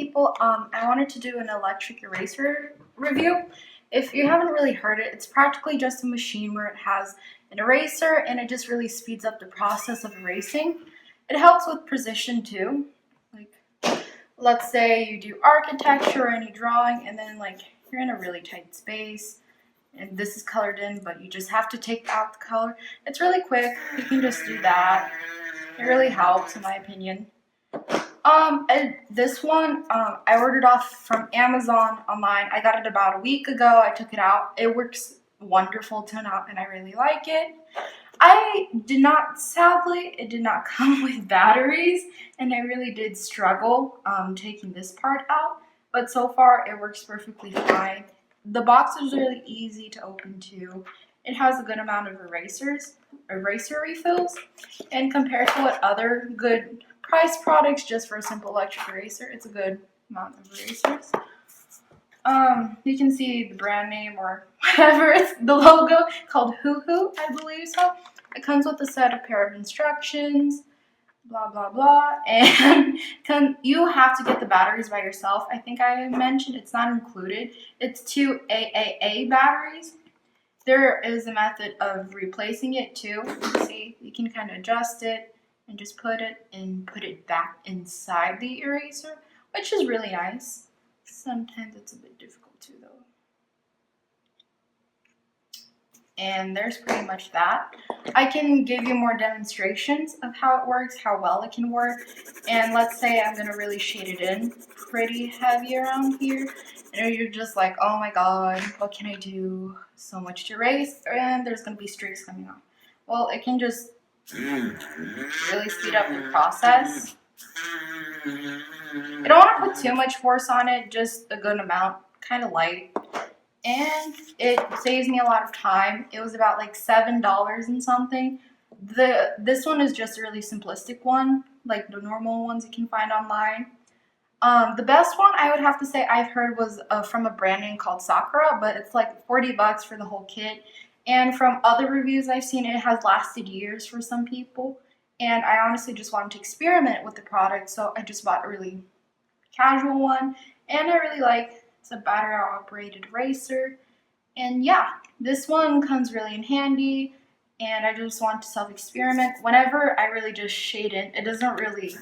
people, I wanted to do an electric eraser review. If you haven't really heard it, it's practically just a machine where it has an eraser and it just really speeds up the process of erasing. It helps with precision too. Like, let's say you do architecture or any drawing and then like you're in a really tight space and this is colored in, but you just have to take out the color. It's really quick. You can just do that. It really helps in my opinion. And this one, I ordered off from Amazon online. I got it about a week ago. I took it out. It works wonderful to out and I really like it. Sadly, it did not come with batteries and I really did struggle taking this part out. But so far, it works perfectly fine. The box is really easy to open too. It has a good amount of eraser refills, and compared to what other good price products just for a simple electric eraser, it's a good amount of erasers. You can see the brand name or whatever, it's the logo called Hoo Hoo, I believe so. It comes with a set of pair of instructions, blah blah blah, and you have to get the batteries by yourself. I think I mentioned it's not included. It's 2 AAA batteries. There is a method of replacing it too. See, you can kind of adjust it and just put it back inside the eraser, which is really nice. Sometimes it's a bit difficult too though. And there's pretty much that. I can give you more demonstrations of how it works, how well it can work. And let's say I'm gonna really shade it in pretty heavy around here. And you're just like, oh my god, what can I do? So much to erase, and there's gonna be streaks coming off. Well, it can just really speed up the process. I don't want to put too much force on it, just a good amount, kind of light. And it saves me a lot of time. It was about like $7 and something. This one is just a really simplistic one, like the normal ones you can find online. The best one I would have to say I've heard was from a brand name called Sakura, but it's like $40 for the whole kit. And from other reviews I've seen, it has lasted years for some people. And I honestly just wanted to experiment with the product, so I just bought a really casual one. And I really like it's a battery operated eraser. And yeah, this one comes really in handy. And I just want to self-experiment. Whenever I really just shade in, it doesn't really,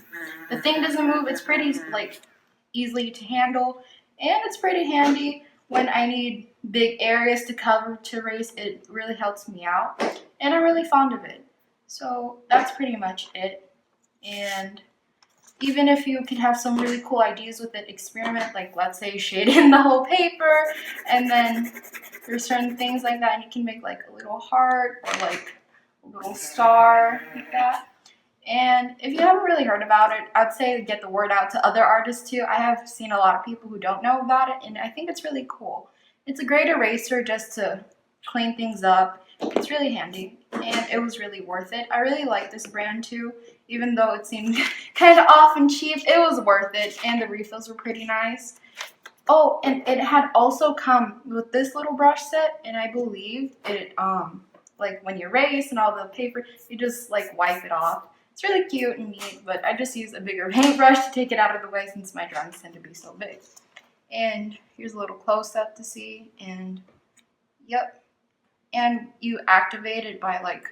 the thing doesn't move. It's pretty like easily to handle, and it's pretty handy when I need big areas to cover to erase. It really helps me out, and I'm really fond of it. So that's pretty much it. And even if you can have some really cool ideas with it, experiment, like let's say shade in the whole paper, and then there's certain things like that, and you can make like a little heart or like a little star like that. And if you haven't really heard about it, I'd say get the word out to other artists too. I have seen a lot of people who don't know about it, and I think it's really cool. It's a great eraser just to clean things up. It's really handy, and it was really worth it. I really like this brand too, even though it seemed kind of off and cheap. It was worth it, and the refills were pretty nice. Oh, and it had also come with this little brush set, and I believe it, like when you erase and all the paper, you just like wipe it off. It's really cute and neat, but I just use a bigger paintbrush to take it out of the way since my drawings tend to be so big. And here's a little close-up to see, and yep. And you activate it by like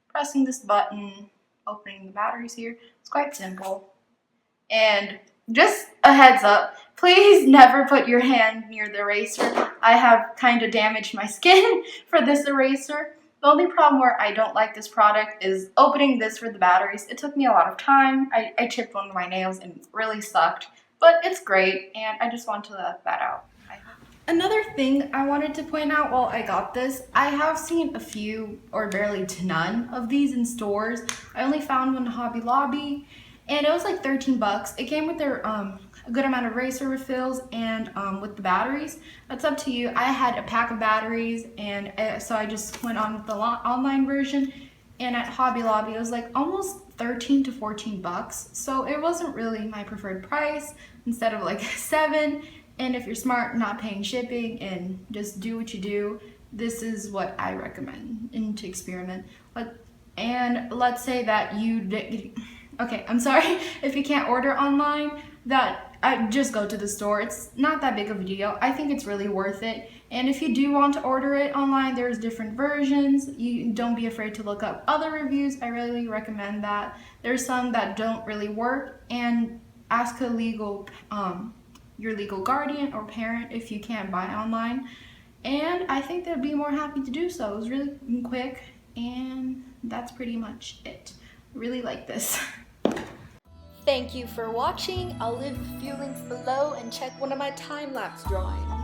pressing this button, opening the batteries here. It's quite simple. And just a heads up, please never put your hand near the eraser. I have kind of damaged my skin for this eraser. The only problem where I don't like this product is opening this for the batteries. It took me a lot of time. I chipped one of my nails and it really sucked. But it's great, and I just want to let that out. Another thing I wanted to point out while I got this, I have seen a few or barely to none of these in stores. I only found one in Hobby Lobby, and it was like 13 bucks. It came with their a good amount of eraser refills and with the batteries. That's up to you. I had a pack of batteries, and so I just went on with the online version. And at Hobby Lobby, it was like almost 13 to 14 bucks. So it wasn't really my preferred price instead of like 7. And if you're smart, not paying shipping and just do what you do, this is what I recommend and to experiment. And let's say that okay, I'm sorry if you can't order online, that I just go to the store. It's not that big of a deal. I think it's really worth it. And if you do want to order it online, there's different versions. You don't be afraid to look up other reviews. I really recommend that. There's some that don't really work, and ask a your legal guardian or parent if you can't buy online. And I think they'd be more happy to do so. It was really quick, and that's pretty much it. I really like this. Thank you for watching. I'll leave a few links below and check one of my time-lapse drawings.